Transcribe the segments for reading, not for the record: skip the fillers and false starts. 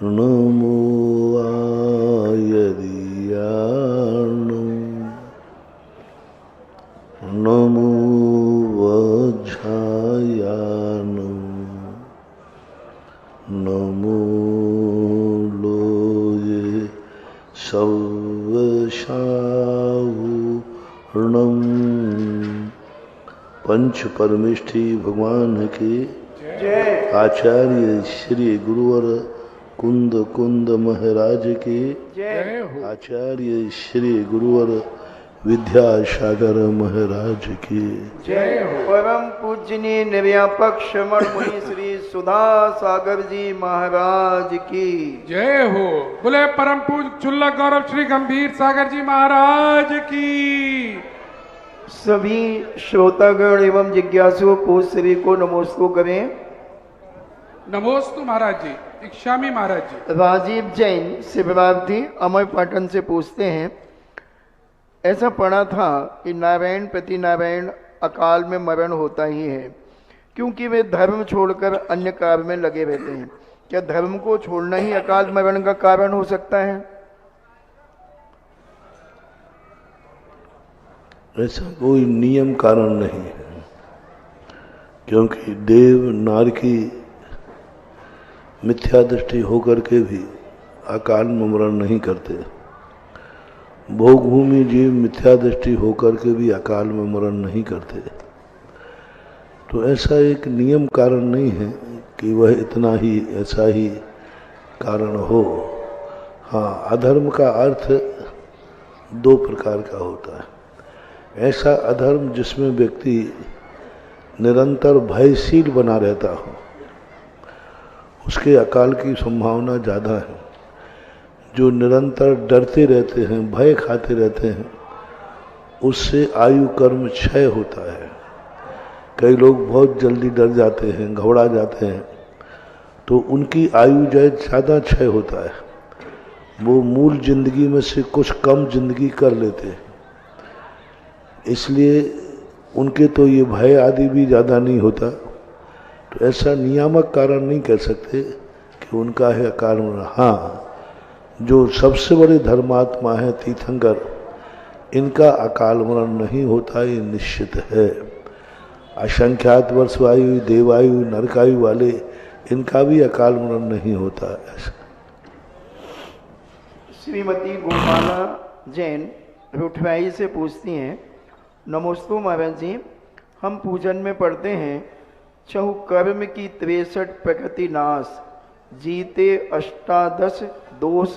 नमो आयर्याणु नमो वज्रायाणु नमो लोये सर्वशाहुर्णम। पंच परमेष्ठी भगवान के आचार्य श्री गुरुवर कुंद कुंद महाराज के आचार्य श्री गुरुवर विद्यासागर महाराज की जय हो। परम पूजनीय निर्व्यापक श्रमण मुनि श्री सुधा सागर जी महाराज की जय हो। बोले परम पूज चुल्लक गौरव श्री गंभीर सागर जी महाराज की। सभी श्रोतागण एवं जिज्ञासु पूज श्री को नमोस्तु करें। नमोस्तु महाराज जी। दीक्षामी महाराज जी। राजीव जैन शिवरार्थी अमर पाटन से पूछते हैं, ऐसा पढ़ा था कि नारायण प्रति नारायण अकाल में मरण होता ही है, क्योंकि वे धर्म छोड़कर अन्य कार्य में लगे रहते हैं। क्या धर्म को छोड़ना ही अकाल मरण का कारण हो सकता है? ऐसा कोई नियम कारण नहीं है, क्योंकि देव नार की मिथ्या दृष्टि होकर के भी अकाल में मरण नहीं करते। भोगभूमि जीव मिथ्या दृष्टि होकर के भी अकाल में मरण नहीं करते। तो ऐसा एक नियम कारण नहीं है कि वह इतना ही ऐसा ही कारण हो। हाँ, अधर्म का अर्थ दो प्रकार का होता है। ऐसा अधर्म जिसमें व्यक्ति निरंतर भयशील बना रहता हो, उसके अकाल की संभावना ज़्यादा है। जो निरंतर डरते रहते हैं, भय खाते रहते हैं, उससे आयु कर्म क्षय होता है। कई लोग बहुत जल्दी डर जाते हैं, घबरा जाते हैं, तो उनकी आयु ज़्यादा क्षय होता है। वो मूल जिंदगी में से कुछ कम जिंदगी कर लेते हैं, इसलिए उनके तो ये भय आदि भी ज़्यादा नहीं होता। तो ऐसा नियामक कारण नहीं कह सकते कि उनका है अकाल मरण। हाँ, जो सबसे बड़े धर्मात्मा हैं तीर्थंकर, इनका अकाल मरण नहीं होता, ये निश्चित है। असंख्यात वर्षवायु, देवायु, नरकायु वाले, इनका भी अकाल मरण नहीं होता। ऐसा श्रीमती गोपाला जैन रुठवाई से पूछती हैं, नमोस्तु महाराज जी, हम पूजन में पढ़ते हैं चहु कर्म की 63 प्रकृति नाश, जीते 18 दोष।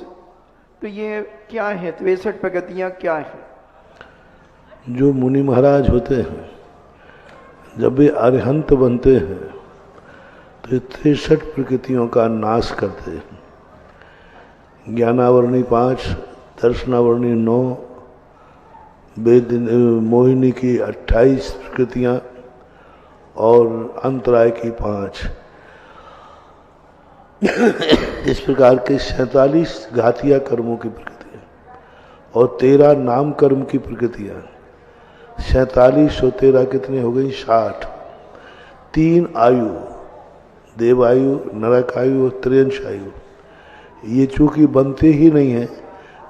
तो ये क्या है? 63 प्रकृतियाँ क्या है? जो मुनि महाराज होते हैं, जब वे अरिहंत बनते हैं तो 63 प्रकृतियों का नाश करते हैं। ज्ञानावरणी 5, दर्शनावरणी 9, वेद मोहिनी की 28 प्रकृतियाँ और अंतराय की 5। इस प्रकार के 47 घातिया कर्मों की प्रकृतियाँ और 13 नाम कर्म की प्रकृतियाँ। 47 और 13 कितने हो गई? 60। 3 आयु, देवायु, नरकायु और त्रियंश आयु, ये चूंकि बनते ही नहीं है,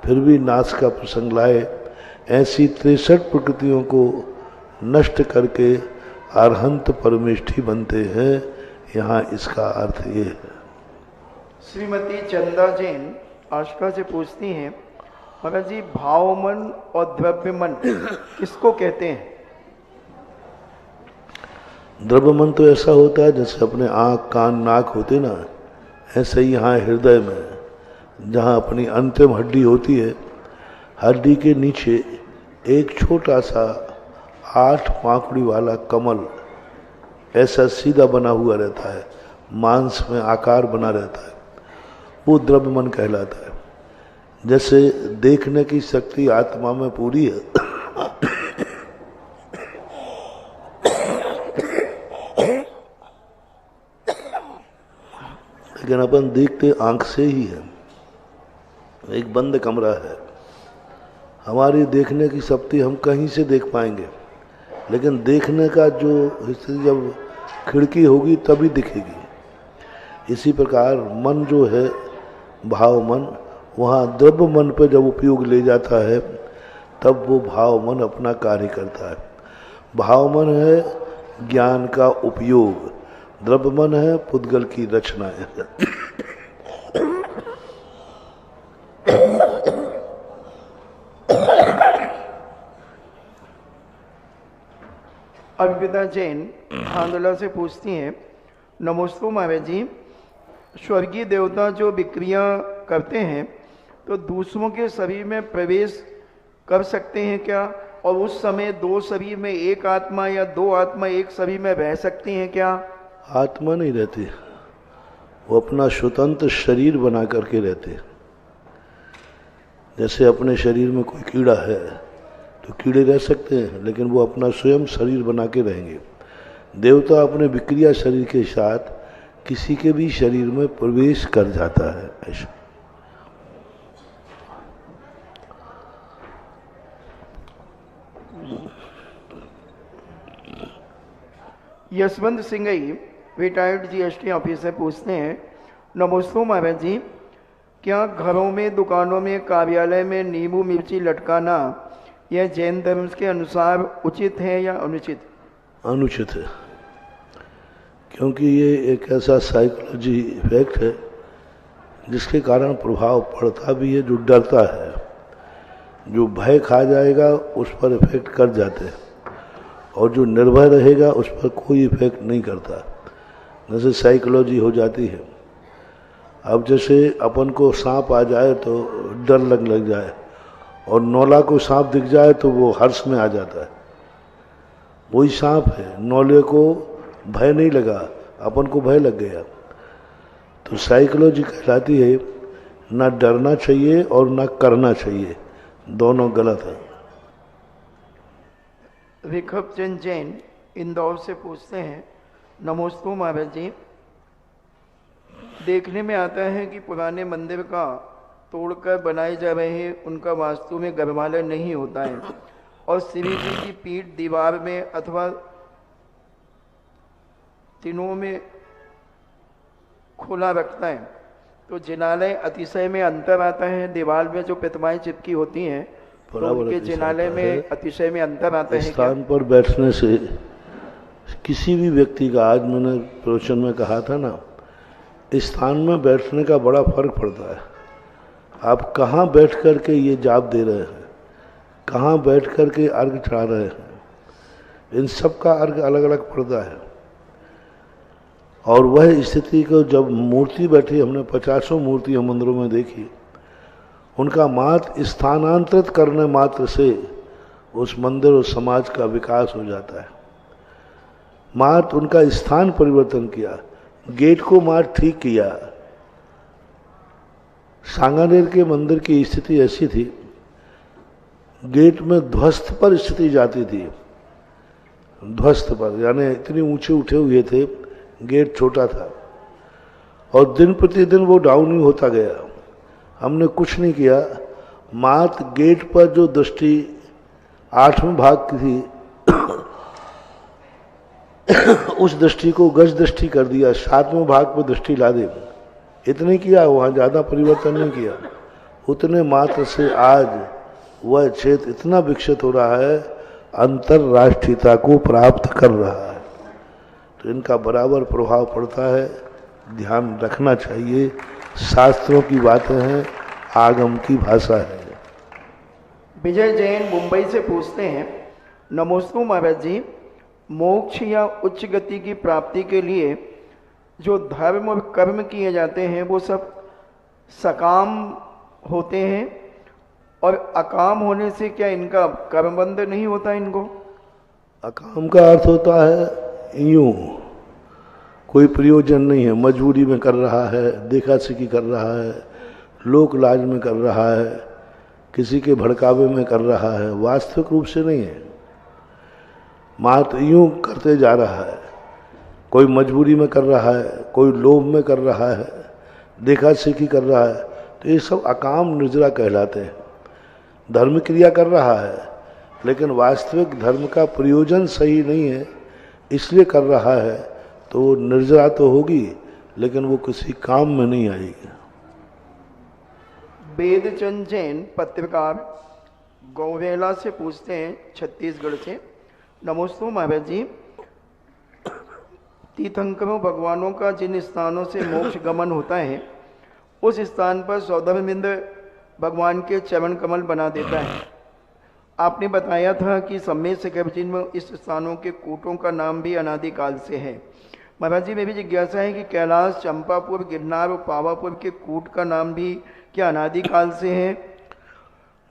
फिर भी नाश का प्रसंग लाए। ऐसी 63 प्रकृतियों को नष्ट करके अरहंत परमेष्ठी बनते हैं। यहाँ इसका अर्थ ये है। श्रीमती चंदा जैन आशका से पूछती हैं, महाराज जी, भाव मन और द्रव्य मन किसको कहते हैं? द्रव्य मन तो ऐसा होता है जैसे अपने आँख, कान, नाक होते ना, ऐसे ही यहाँ हृदय में, जहाँ अपनी अंतिम हड्डी होती है, हड्डी के नीचे एक छोटा सा 8 पांखुड़ी वाला कमल ऐसा सीधा बना हुआ रहता है, मांस में आकार बना रहता है, वो द्रव्य मन कहलाता है। जैसे देखने की शक्ति आत्मा में पूरी है, लेकिन अपन देखते आंख से ही है। एक बंद कमरा है, हमारी देखने की शक्ति हम कहीं से देख पाएंगे, लेकिन देखने का जो हिस्सा जब खिड़की होगी तभी दिखेगी। इसी प्रकार मन जो है भाव मन, वहाँ द्रव्य मन पर जब उपयोग ले जाता है तब वो भाव मन अपना कार्य करता है। भाव मन है ज्ञान का उपयोग, द्रव्य मन है पुद्गल की रचना है। अभिपिता जैन आंदोलन से पूछती हैं, नमोस्तु महाराज जी, स्वर्गीय देवता जो विक्रिया करते हैं तो दूसरों के शरीर में प्रवेश कर सकते हैं क्या? और उस समय दो शरीर में एक आत्मा या दो आत्मा एक शरीर में रह सकती हैं क्या? आत्मा नहीं रहती, वो अपना स्वतंत्र शरीर बना करके रहते। जैसे अपने शरीर में कोई कीड़ा है तो कीड़े रह सकते हैं, लेकिन वो अपना स्वयं शरीर बना के रहेंगे। देवता अपने विक्रिया शरीर के साथ किसी के भी शरीर में प्रवेश कर जाता है। ऐसा Yashwant Singh retired GST officer पूछते हैं, नमोस्तु महाराज जी, क्या घरों में, दुकानों में, कार्यालय में नींबू मिर्ची लटकाना यह जैन धर्म के अनुसार उचित है या अनुचित? अनुचित है, क्योंकि ये एक ऐसा साइकोलॉजी इफेक्ट है जिसके कारण प्रभाव पड़ता भी है। जो डरता है, जो भय खा जाएगा उस पर इफेक्ट कर जाते हैं, और जो निर्भय रहेगा उस पर कोई इफेक्ट नहीं करता। जैसे साइकोलॉजी हो जाती है। अब जैसे अपन को सांप आ जाए तो डर लग जाए, और नौला को सांप दिख जाए तो वो हर्ष में आ जाता है। वही सांप है, नौले को भय नहीं लगा, अपन को भय लग गया। तो साइकोलॉजी कहलाती है ना डरना चाहिए और ना करना चाहिए, दोनों गलत है। विखप चंद जैन इंदौर से पूछते हैं, नमोस्तु महाराज जी, देखने में आता है कि पुराने मंदिर का तोड़कर बनाए जा रहे हैं उनका वास्तु में गर्भालय नहीं होता है, और श्री जी की पीठ दीवार में अथवा तीनों में खुला रखता है, तो जिनालय अतिशय में अंतर आता है। दीवार में जो प्रतिमाएं चिपकी होती हैं तो उनके जिनालय में अतिशय में अंतर आता है। स्थान पर बैठने से किसी भी व्यक्ति का, आज मैंने प्रवचन में कहा था ना, स्थान में बैठने का बड़ा फर्क पड़ता है। आप कहाँ बैठ कर के ये जाप दे रहे हैं, कहाँ बैठ कर के अर्घ चढ़ा रहे हैं, इन सब का अर्घ अलग अलग पड़ता है। और वह स्थिति को जब मूर्ति बैठी, हमने 50 मूर्तियाँ मंदिरों में देखी, उनका मात्र स्थानांतरित करने मात्र से उस मंदिर और समाज का विकास हो जाता है। मात्र उनका स्थान परिवर्तन किया, गेट को मात्र ठीक किया। सांगानेर के मंदिर की स्थिति ऐसी थी, गेट में ध्वस्त पर स्थिति जाती थी, ध्वस्त पर, यानी इतने ऊंचे उठे हुए थे, गेट छोटा था, और दिन प्रतिदिन वो डाउन ही होता गया। हमने कुछ नहीं किया, मात्र गेट पर जो दृष्टि 8वें भाग की थी उस दृष्टि को गज दृष्टि कर दिया, 7वें भाग पर दृष्टि ला दे, इतने किया, वहाँ ज़्यादा परिवर्तन नहीं किया। उतने मात्र से आज वह क्षेत्र इतना विकसित हो रहा है, अंतर्राष्ट्रीयता को प्राप्त कर रहा है। तो इनका बराबर प्रभाव पड़ता है, ध्यान रखना चाहिए। शास्त्रों की बातें हैं, आगम की भाषा है। विजय जैन मुंबई से पूछते हैं, नमोस्तु महाराज जी, मोक्ष या उच्च गति की प्राप्ति के लिए जो धर्म और कर्म किए जाते हैं वो सब सकाम होते हैं, और अकाम होने से क्या इनका कर्मबंध नहीं होता? इनको अकाम का अर्थ होता है यूं, कोई प्रयोजन नहीं है, मजबूरी में कर रहा है, देखा सिखी कर रहा है, लोक लाज में कर रहा है, किसी के भड़कावे में कर रहा है, वास्तविक रूप से नहीं है, मात्र यूं करते जा रहा है। कोई मजबूरी में कर रहा है, कोई लोभ में कर रहा है, देखा सिखी कर रहा है, तो ये सब अकाम निर्जरा कहलाते हैं। धर्म क्रिया कर रहा है, लेकिन वास्तविक धर्म का प्रयोजन सही नहीं है, इसलिए कर रहा है, तो वो निर्जरा तो होगी, लेकिन वो किसी काम में नहीं आएगी। वेदचंद जैन पत्रकार गौवेला से पूछते हैं, छत्तीसगढ़ से। नमोस्तु महाराज जी, तीर्थंकरों भगवानों का जिन स्थानों से मोक्ष गमन होता है उस स्थान पर सौदामिंद भगवान के चरण कमल बना देता है। आपने बताया था कि सम्मेद शिखर जिन इस स्थानों के कूटों का नाम भी अनादिकाल से है। महाराज जी, मेरी जिज्ञासा है कि कैलाश, चंपापुर, गिरनार और पावापुर के कूट का नाम भी क्या अनादिकाल से है?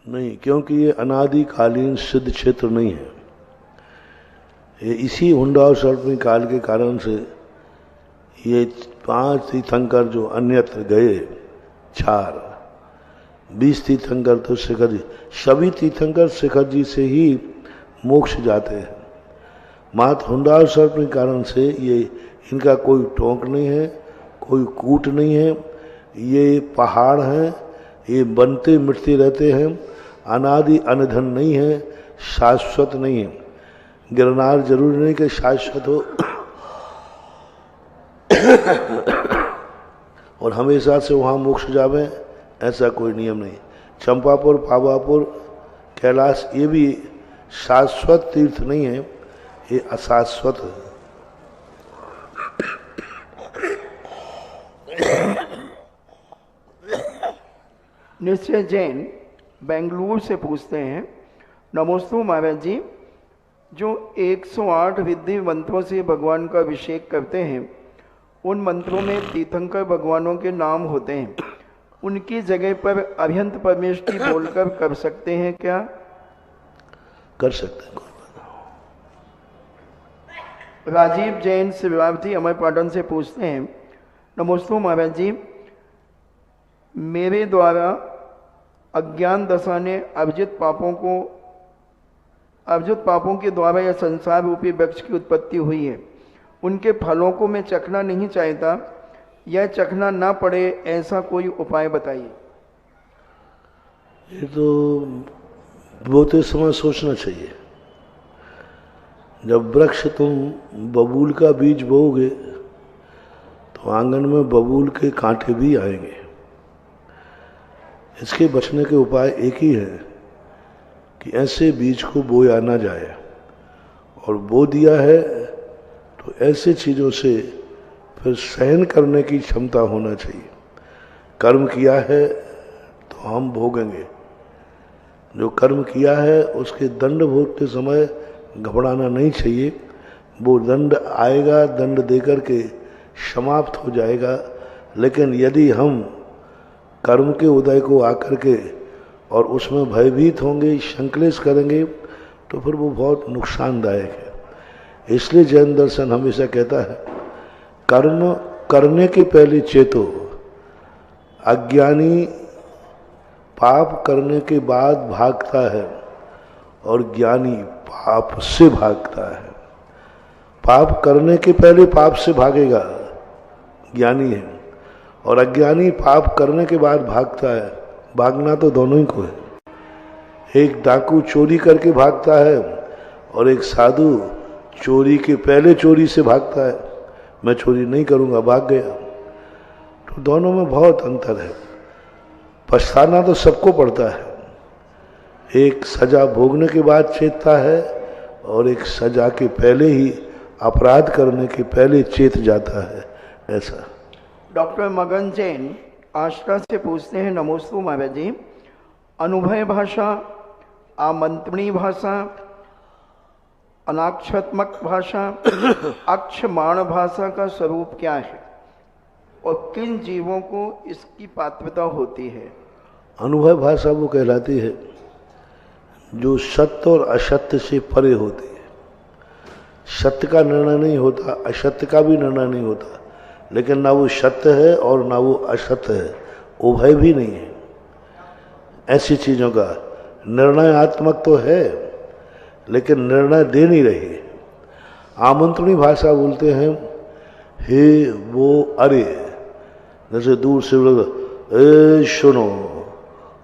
नहीं, क्योंकि ये अनादिकालीन सिद्ध क्षेत्र नहीं है। ये इसी हुंडा और सर्पणी काल के कारण से ये 5 तीर्थंकर जो अन्यत्र गए, 20 तीर्थंकर तो शिखर जी, सभी तीर्थंकर शिखर जी से ही मोक्ष जाते हैं। मात्र हुंडा और सर्पणी कारण से ये इनका कोई टोंक नहीं है, कोई कूट नहीं है। ये पहाड़ हैं, ये बनते मिटते रहते हैं, अनादि अनधन नहीं है, शाश्वत नहीं है। गिरनार जरूरी नहीं कि शाश्वत हो और हमेशा से वहाँ मोक्ष जावे, ऐसा कोई नियम नहीं। चंपापुर, पावापुर, कैलाश ये भी शाश्वत तीर्थ नहीं है, ये अशाश्वत है। निश्चय जैन बेंगलुरु से पूछते हैं, नमोस्तु महाराज जी, जो 108 विधि मंत्रों से भगवान का अभिषेक करते हैं उन मंत्रों में तीर्थंकर भगवानों के नाम होते हैं, उनकी जगह पर अभियंत परमेष्टि बोलकर कर सकते हैं क्या? कर सकते हैं। राजीव जैन शिवार्थी अमरपाटन से पूछते हैं, नमोस्तु महाराज जी, मेरे द्वारा अज्ञान दशा ने अर्जित पापों के द्वारा यह संसार रूपी वृक्ष की उत्पत्ति हुई है। उनके फलों को मैं चखना नहीं चाहता, यह चखना ना पड़े ऐसा कोई उपाय बताइए। ये तो बोते समय सोचना चाहिए। जब वृक्ष तुम बबूल का बीज बोओगे तो आंगन में बबूल के कांटे भी आएंगे। इसके बचने के उपाय एक ही है कि ऐसे बीज को बोया ना जाए, और बो दिया है तो ऐसे चीज़ों से फिर सहन करने की क्षमता होना चाहिए। कर्म किया है तो हम भोगेंगे, जो कर्म किया है उसके दंड भोगते समय घबराना नहीं चाहिए। वो दंड आएगा, दंड देकर के समाप्त हो जाएगा। लेकिन यदि हम कर्म के उदय को आकर के और उसमें भयभीत होंगे, संकलेश करेंगे, तो फिर वो बहुत नुकसानदायक है। इसलिए जैन दर्शन हमेशा कहता है, कर्म करने के पहले चेतो। अज्ञानी पाप करने के बाद भागता है और ज्ञानी पाप से भागता है। पाप करने के पहले पाप से भागेगा ज्ञानी है, और अज्ञानी पाप करने के बाद भागता है। भागना तो दोनों ही को है। एक डाकू चोरी करके भागता है और एक साधु चोरी के पहले चोरी से भागता है। मैं चोरी नहीं करूंगा, भाग गया। तो दोनों में बहुत अंतर है। पछताना तो सबको पड़ता है। एक सजा भोगने के बाद चेतता है और एक सजा के पहले ही, अपराध करने के पहले चेत जाता है। ऐसा। डॉक्टर मगन जैन आश्रा से पूछते हैं, नमोस्तु महाराज जी, अनुभय भाषा, आमंत्रणी भाषा, अनाक्षात्मक भाषा, अक्षमाण भाषा का स्वरूप क्या है और किन जीवों को इसकी पात्रता होती है? अनुभव भाषा वो कहलाती है जो सत्य और असत्य से परे होती है। सत्य का निर्णय नहीं होता, असत्य का भी निर्णय नहीं होता, लेकिन ना वो सत्य है और ना वो असत्य है, उभय भी नहीं है। ऐसी चीज़ों का निर्णयात्मक तो है लेकिन निर्णय दे नहीं रही। आमंत्रणी भाषा बोलते हैं, हे वो अरे, जैसे दूर से लोग ए सुनो,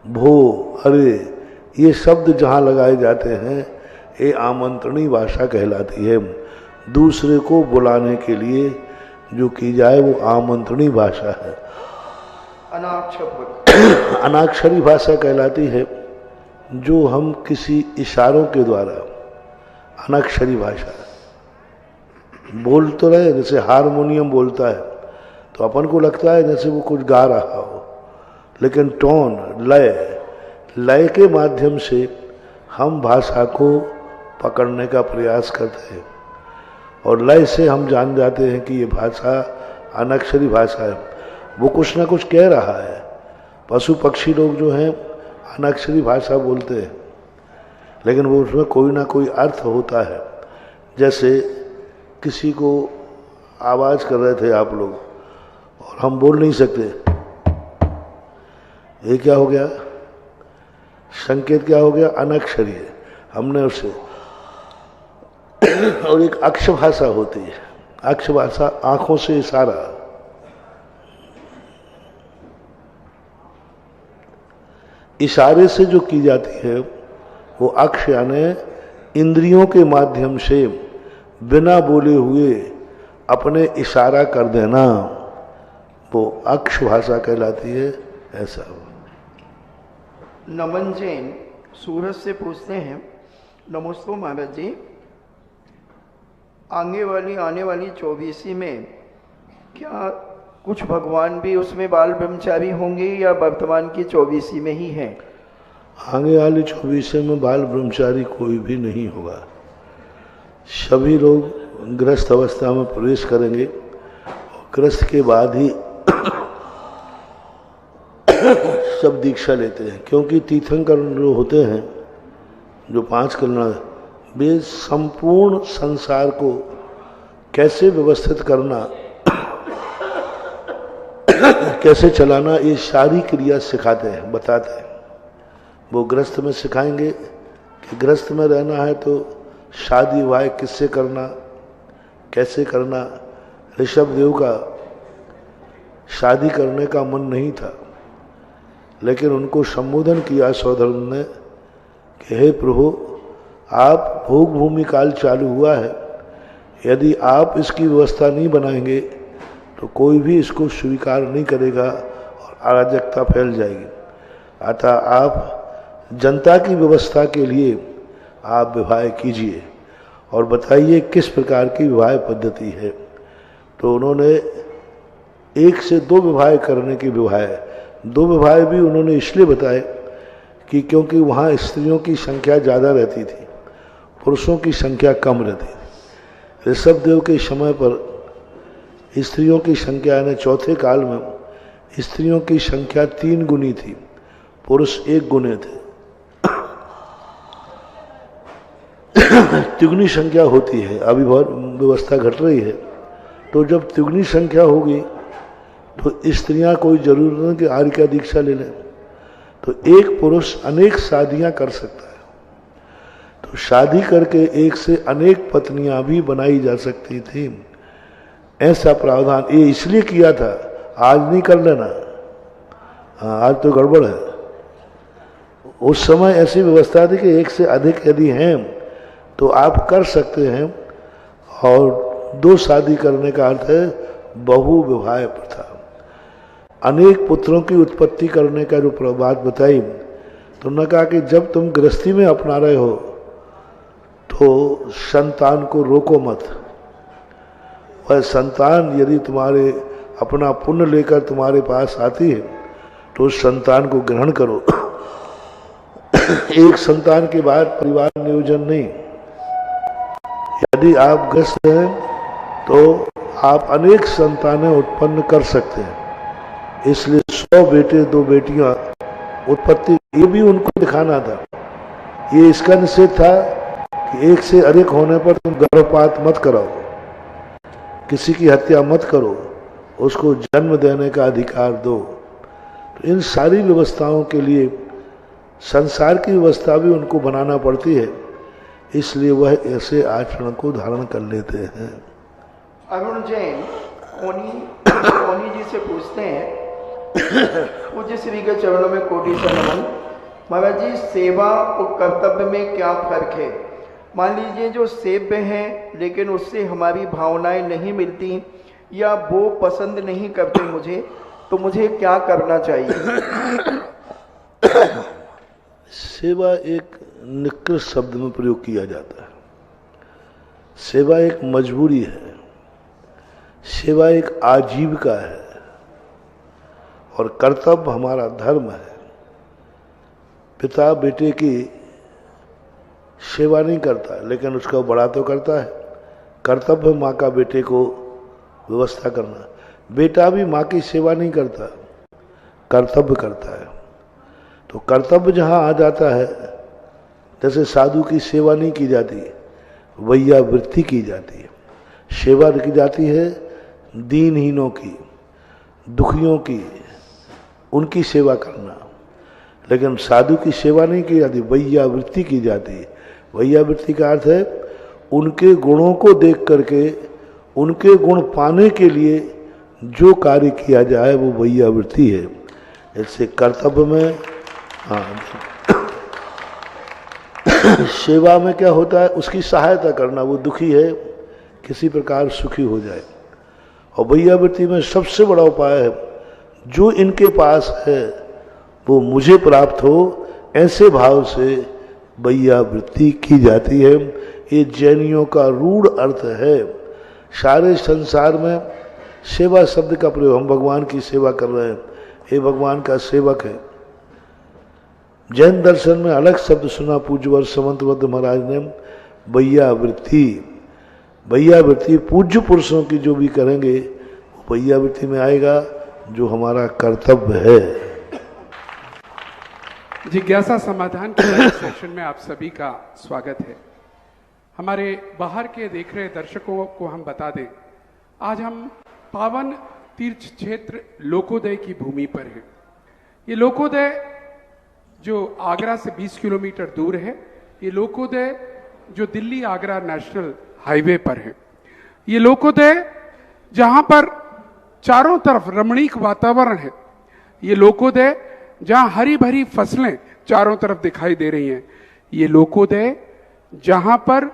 भो, अरे, ये शब्द जहाँ लगाए जाते हैं ये आमंत्रणी भाषा कहलाती है। दूसरे को बुलाने के लिए जो की जाए वो आमंत्रणी भाषा है। अनाक्षर अनाक्षरी भाषा कहलाती है जो हम किसी इशारों के द्वारा, अनाक्षरी भाषा बोल तो रहे, जैसे हारमोनियम बोलता है तो अपन को लगता है जैसे वो कुछ गा रहा हो, लेकिन टोन, लय के माध्यम से हम भाषा को पकड़ने का प्रयास करते हैं और लय से हम जान जाते हैं कि ये भाषा अनाक्षरी भाषा है, वो कुछ ना कुछ कह रहा है। पशु पक्षी लोग जो हैं अनाक्षरी भाषा बोलते हैं, लेकिन वो उसमें कोई ना कोई अर्थ होता है। जैसे किसी को आवाज़ कर रहे थे आप लोग और हम बोल नहीं सकते, ये क्या हो गया? संकेत क्या हो गया? अनाक्षरी है, हमने उसे। और एक अक्ष भाषा होती है, अक्ष भाषा आंखों से इशारा, इशारे से जो की जाती है वो अक्ष यानी इंद्रियों के माध्यम से बिना बोले हुए अपने इशारा कर देना, वो अक्ष भाषा कहलाती है। ऐसा नमन जैन सूरत से पूछते हैं, नमस्ते महाराज जी, आने वाली 24वीं में क्या कुछ भगवान भी उसमें बाल ब्रह्मचारी होंगे या वर्तमान की 24वीं में ही है? आगे वाली 24वीं में बाल ब्रह्मचारी कोई भी नहीं होगा, सभी लोग गृहस्थ अवस्था में प्रवेश करेंगे और गृहस्थ के बाद ही सब दीक्षा लेते हैं, क्योंकि तीर्थंकर जो होते हैं, जो 5 कल्याण, वे संपूर्ण संसार को कैसे व्यवस्थित करना, कैसे चलाना, ये सारी क्रिया सिखाते हैं, बताते हैं। वो गृहस्थ में सिखाएंगे कि गृहस्थ में रहना है तो शादी विवाह किससे करना, कैसे करना। ऋषभ देव का शादी करने का मन नहीं था, लेकिन उनको संबोधन किया सौधर्म ने कि हे प्रभु, आप भोग भूमि काल चालू हुआ है, यदि आप इसकी व्यवस्था नहीं बनाएंगे तो कोई भी इसको स्वीकार नहीं करेगा और अराजकता फैल जाएगी। अतः आप जनता की व्यवस्था के लिए आप विवाह कीजिए और बताइए किस प्रकार की विवाह पद्धति है। तो उन्होंने 1 से 2 विवाह करने की विवाह, 2 विवाह भी उन्होंने इसलिए बताए कि क्योंकि वहाँ स्त्रियों की संख्या ज़्यादा रहती थी, पुरुषों की संख्या कम रहती थी। ऋषभ देव के समय पर स्त्रियों की संख्या यानी चौथे काल में स्त्रियों की संख्या 3 गुनी थी, पुरुष 1 गुने थे। तिगुनी संख्या होती है, अभी बहुत व्यवस्था घट रही है। तो जब तिगुनी संख्या होगी तो स्त्रियां कोई जरूर नहीं कि आर्य का दीक्षा ले लें, तो एक पुरुष अनेक शादियां कर सकता है। तो शादी करके एक से अनेक पत्नियां भी बनाई जा सकती थी, ऐसा प्रावधान ये इसलिए किया था। आज नहीं कर लेना, हाँ आज तो गड़बड़ है। उस समय ऐसी व्यवस्था थी कि 1 से अधिक यदि हैं तो आप कर सकते हैं, और 2 शादी करने का अर्थ है बहु विवाह प्रथा। अनेक पुत्रों की उत्पत्ति करने का जो बात बताई, तो उन्होंने कहा कि जब तुम गृहस्थी में अपना रहे हो तो संतान को रोको मत। वह संतान यदि तुम्हारे अपना पुण्य लेकर तुम्हारे पास आती है तो उस संतान को ग्रहण करो। एक संतान के बाद परिवार नियोजन नहीं। यदि आप ग्रस्त हैं तो आप अनेक संतानें उत्पन्न कर सकते हैं। इसलिए 100 बेटे 2 बेटियां उत्पत्ति, ये भी उनको दिखाना था। ये इसका निषेध था कि 1 से अधिक होने पर तुम गर्भपात मत कराओ, किसी की हत्या मत करो, उसको जन्म देने का अधिकार दो। तो इन सारी व्यवस्थाओं के लिए संसार की व्यवस्था भी उनको बनाना पड़ती है, इसलिए वह ऐसे आचरण को धारण कर लेते हैं। अरुण जैन कोनी जी से पूछते हैं, पूज्य श्री के चरणों में कोटि से नमन। महाराज जी, सेवा और कर्तव्य में क्या फर्क है? मान लीजिए जो सेव्य है लेकिन उससे हमारी भावनाएं नहीं मिलती या वो पसंद नहीं करते मुझे, तो मुझे क्या करना चाहिए? सेवा एक निकृष्ट शब्द में प्रयोग किया जाता है। सेवा एक मजबूरी है, सेवा एक आजीविका है और कर्तव्य हमारा धर्म है। पिता बेटे की सेवा नहीं करता लेकिन उसका बड़ा तो करता है। कर्तव्य माँ का बेटे को व्यवस्था करना। बेटा भी माँ की सेवा नहीं करता, कर्तव्य करता है। तो कर्तव्य जहाँ आ जाता है, जैसे साधु की सेवा नहीं की जाती, वैया वृत्ति की जाती है। सेवा की जाती है दीनहीनों की, दुखियों की, उनकी सेवा करना। लेकिन साधु की सेवा नहीं की जाती, वैया वृत्ति की जाती है। वैया वृत्ति का अर्थ है उनके गुणों को देख करके, उनके गुण पाने के लिए जो कार्य किया जाए वो वैया वृत्ति है। इससे कर्तव्य में सेवा में क्या होता है, उसकी सहायता करना। वो दुखी है, किसी प्रकार सुखी हो जाए। और वैया वृत्ति में सबसे बड़ा उपाय है, जो इनके पास है वो मुझे प्राप्त हो, ऐसे भाव से वैया वृत्ति की जाती है। ये जैनियों का रूढ़ अर्थ है। सारे संसार में सेवा शब्द का प्रयोग, हम भगवान की सेवा कर रहे हैं, ये भगवान का सेवक है। जैन दर्शन में अलग शब्द सुना पूज्यवर समंतवत महाराज ने, वैया वृत्ति। वैया वृत्ति पूज्य पुरुषों की जो भी करेंगे वो वैया वृत्ति में आएगा, जो हमारा कर्तव्य है। जिज्ञासा समाधान के सेशन में आप सभी का स्वागत है। हमारे बाहर के देख रहे दर्शकों को हम बता दें, आज हम पावन तीर्थ क्षेत्र लोकोदय की भूमि पर हैं। ये लोकोदय जो आगरा से 20 किलोमीटर दूर है, ये लोकोदय जो दिल्ली आगरा नेशनल हाईवे पर है। ये लोकोदय जहां पर चारों तरफ रमणीक वातावरण है, ये लोकोदय जहां हरी भरी फसलें चारों तरफ दिखाई दे रही हैं, ये लोकोदय जहां पर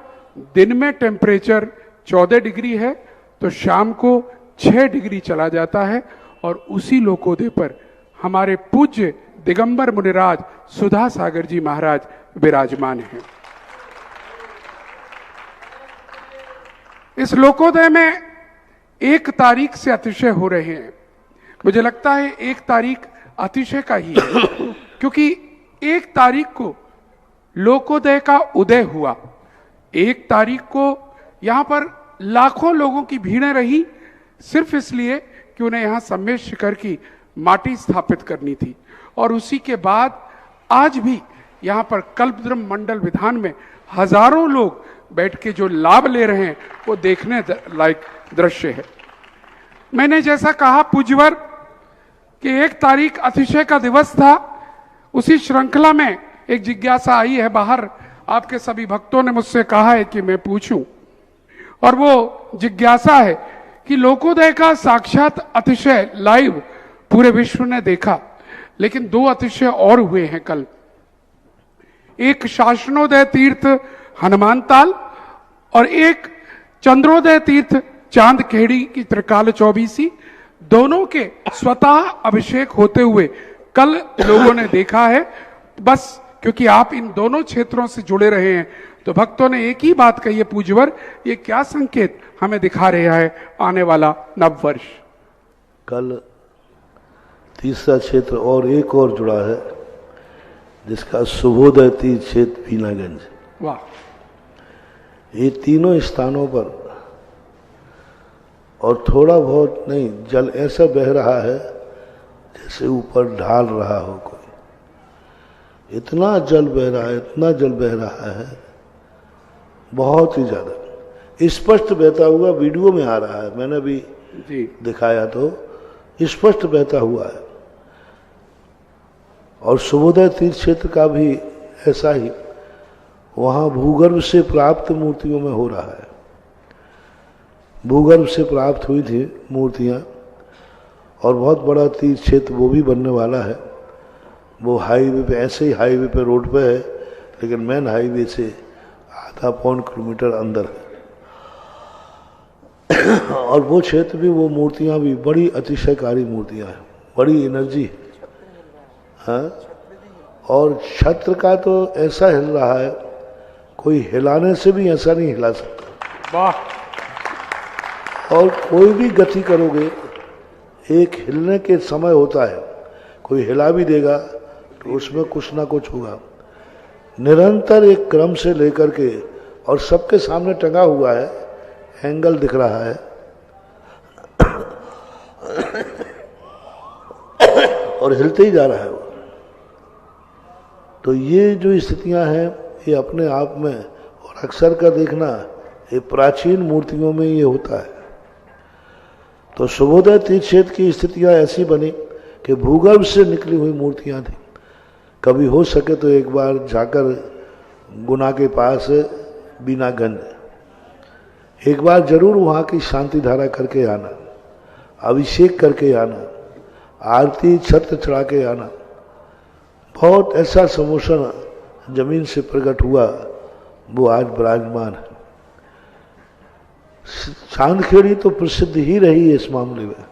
दिन में टेम्परेचर 14 डिग्री है तो शाम को 6 डिग्री चला जाता है। और उसी लोकोदय पर हमारे पूज्य दिगंबर मुनिराज सुधा सागर जी महाराज विराजमान हैं। इस लोकोदय में 1 तारीख से अतिशय हो रहे हैं। मुझे लगता है 1 तारीख अतिशय का ही है, क्योंकि 1 तारीख को लोकोदय का उदय हुआ। 1 तारीख को यहां पर लाखों लोगों की भीड़ें रही, सिर्फ इसलिए कि उन्हें यहां सम्मेद शिखर की माटी स्थापित करनी थी। और उसी के बाद आज भी यहां पर कल्पद्रुम मंडल विधान में हजारों लोग बैठ के जो लाभ ले रहे हैं वो देखने लायक दृश्य है। मैंने जैसा कहा पूज्यवर कि 1 तारीख अतिशय का दिवस था, उसी श्रृंखला में एक जिज्ञासा आई है बाहर। आपके सभी भक्तों ने मुझसे कहा है कि मैं पूछूं, और वो जिज्ञासा है कि लोकोदय का साक्षात अतिशय लाइव पूरे विश्व ने देखा, लेकिन 2 अतिशय और हुए हैं कल। एक शासनोदय तीर्थ हनुमान ताल और एक चंद्रोदय तीर्थ चांद खेड़ी की त्रिकाल 24। दोनों के स्वतः अभिषेक होते हुए कल लोगों ने देखा है। बस क्योंकि आप इन दोनों क्षेत्रों से जुड़े रहे हैं तो भक्तों ने एक ही बात कही है, पूज्यवर ये क्या संकेत हमें दिखा रहा है आने वाला नव वर्ष? कल तीसरा क्षेत्र और एक और जुड़ा है, जिसका शुभोदय तीर्थ क्षेत्र बीनागंज। वाह! ये तीनों स्थानों पर और थोड़ा बहुत नहीं, जल ऐसा बह रहा है जैसे ऊपर ढाल रहा हो कोई। इतना जल बह रहा है, इतना जल बह रहा है, बहुत ही ज्यादा स्पष्ट बहता हुआ वीडियो में आ रहा है। मैंने भी दिखाया तो स्पष्ट बहता हुआ है। और शुभोदय तीर्थ क्षेत्र का भी ऐसा ही, वहां भूगर्भ से प्राप्त मूर्तियों में हो रहा है। भूगर्भ से प्राप्त हुई थी मूर्तियां, और बहुत बड़ा तीर्थ क्षेत्र वो भी बनने वाला है। वो हाईवे पे, ऐसे ही हाईवे पे रोड पे है, लेकिन मेन हाईवे से आधा पौन किलोमीटर अंदर है। और वो क्षेत्र भी, वो मूर्तियां भी बड़ी अतिशयकारी मूर्तियां हैं, बड़ी एनर्जी है। हाँ, और छत्र का तो ऐसा हिल रहा है, कोई हिलाने से भी ऐसा नहीं हिला सकता। वाह। और कोई भी गति करोगे, एक हिलने के समय होता है, कोई हिला भी देगा तो उसमें कुछ ना कुछ होगा। निरंतर एक क्रम से लेकर के, और सबके सामने टंगा हुआ है, एंगल दिख रहा है, और हिलते ही जा रहा है वो। तो ये जो स्थितियां हैं, ये अपने आप में, और अक्सर का देखना, ये प्राचीन मूर्तियों में ये होता है। तो सुबोधय तीर्थ क्षेत्र की स्थितियां ऐसी बनी कि भूगर्भ से निकली हुई मूर्तियां थी। कभी हो सके तो एक बार जाकर गुना के पास बीनागंज एक बार जरूर वहाँ की शांति धारा करके आना, अभिषेक करके आना, आरती छत्र चढ़ा के आना। बहुत ऐसा समोशन जमीन से प्रकट हुआ, वो आज विराजमान है। चांदखेड़ी तो प्रसिद्ध ही रही है इस मामले में।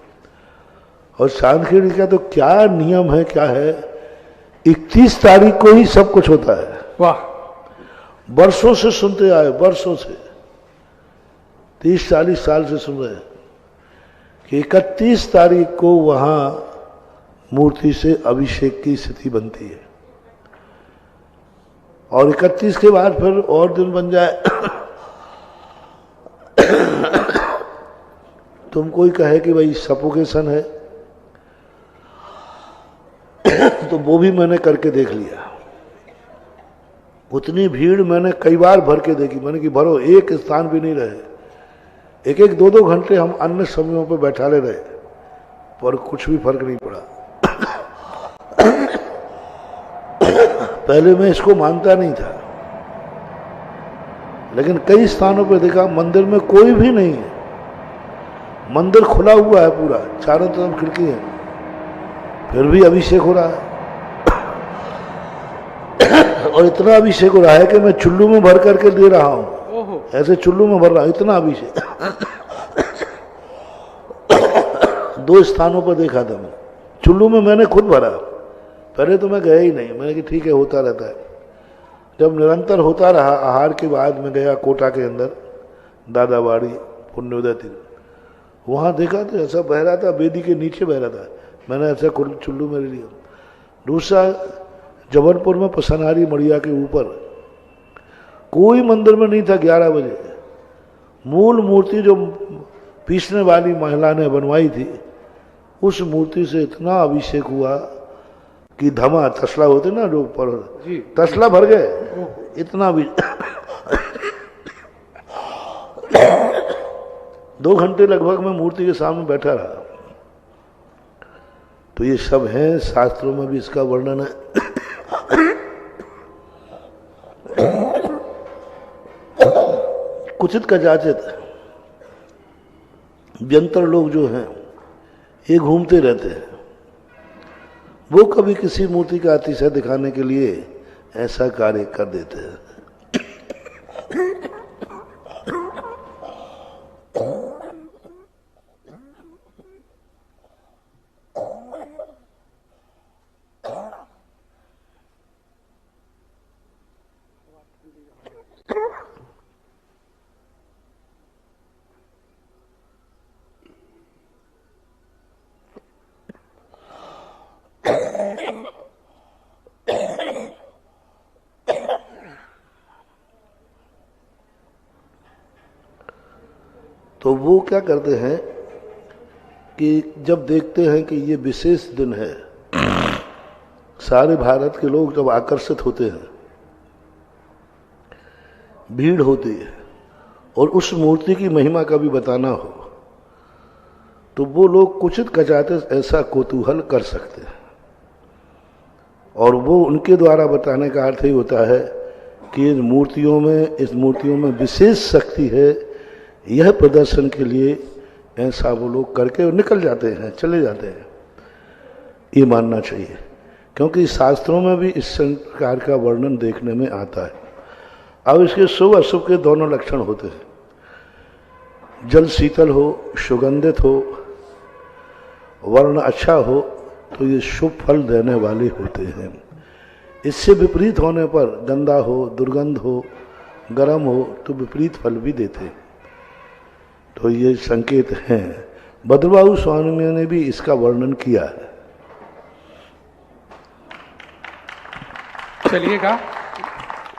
और चांदखेड़ी का तो क्या नियम है, क्या है, 31 तारीख को ही सब कुछ होता है। वाह। वर्षों से सुनते आए, वर्षों से, 30-40 साल से सुन रहे हैं कि 31 तारीख को वहां मूर्ति से अभिषेक की स्थिति बनती है, और 31 के बाद फिर और दिन बन जाए तुम कोई कहे कि भाई सफोकेशन है, तो वो भी मैंने करके देख लिया। उतनी भीड़ मैंने कई बार भर के देखी, मैंने कि भरो, एक स्थान भी नहीं रहे। एक 2-2 घंटे हम अन्य समयों पर बैठाले रहे, पर कुछ भी फर्क नहीं पड़ा। पहले मैं इसको मानता नहीं था, लेकिन कई स्थानों पर देखा मंदिर में कोई भी नहीं है, मंदिर खुला हुआ है पूरा, चारों तरफ खिड़की है, फिर भी अभिषेक हो रहा है। और इतना अभिषेक हो रहा है कि मैं चुल्लू में भर करके दे रहा हूं, ऐसे चुल्लू में भर रहा हूं, इतना अभिषेक। 2 स्थानों पर देखा था मैं, चुल्लू में मैंने खुद भरा। पहले तो मैं गया ही नहीं, मैंने कि ठीक है, होता रहता है। जब निरंतर होता रहा, आहार के बाद मैं गया कोटा के अंदर, दादाबाड़ी, पुण्योदय तीर्थ, वहां देखा तो ऐसा बह रहा था, बेदी के नीचे बह रहा था, मैंने ऐसा चुल्लू में लिया। दूसरा, जबलपुर में पसनारी मड़िया के ऊपर कोई मंदिर में नहीं था। 11 बजे मूल मूर्ति जो पीसने वाली महिला ने बनवाई थी, उस मूर्ति से इतना अभिषेक हुआ कि धमा तसला होते ना जो ऊपर, तसला भर गए, इतना भी। 2 घंटे लगभग मैं मूर्ति के सामने बैठा रहा। तो ये सब है, शास्त्रों में भी इसका वर्णन है। कुचित कजाचित व्यंतर लोग जो हैं, ये घूमते रहते हैं, वो कभी किसी मूर्ति का अतिशय दिखाने के लिए ऐसा कार्य कर देते हैं। तो वो क्या करते हैं कि जब देखते हैं कि ये विशेष दिन है, सारे भारत के लोग जब आकर्षित होते हैं, भीड़ होती है, और उस मूर्ति की महिमा का भी बताना हो, तो वो लोग कुचित कचाते ऐसा कौतूहल कर सकते हैं। और वो उनके द्वारा बताने का अर्थ ही होता है कि इस मूर्तियों में विशेष शक्ति है, यह प्रदर्शन के लिए ऐसा वो लोग करके निकल जाते हैं, चले जाते हैं। ये मानना चाहिए, क्योंकि शास्त्रों में भी इस प्रकार का वर्णन देखने में आता है। अब इसके शुभ अशुभ के दोनों लक्षण होते हैं। जल शीतल हो, सुगंधित हो, वर्ण अच्छा हो, तो ये शुभ फल देने वाले होते हैं। इससे विपरीत होने पर गंदा हो, दुर्गंध हो, गर्म हो तो विपरीत फल भी देते। तो ये संकेत हैं। भद्रबाहु स्वामी ने भी इसका वर्णन किया है। चलिएगा,